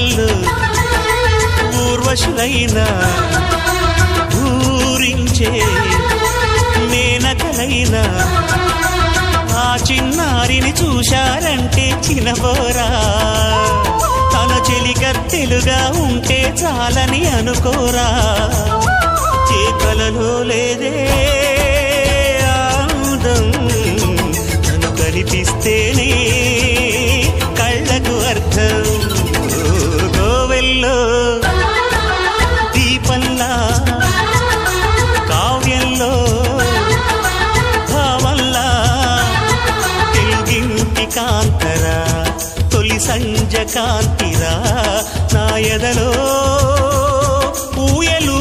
కోవెల్లో ఊర్వశులైనా ఊరించే మేనకలైనా ఆ చిన్నారిని చూశారంటే చినబోరా తన చెలికత్తెలుగా ఉంటే చాలని అనుకోరా ఏ కలలో లేదే ఆనందం తను కనిపిస్తేనే కళ్ళకు అర్థం కోవెల్లో దీపంలా కావ్యంలో భావంలా తెలుగింటి కాంతరా తొలి సంజ కాంతిరా నా ఎదలో ఊయలు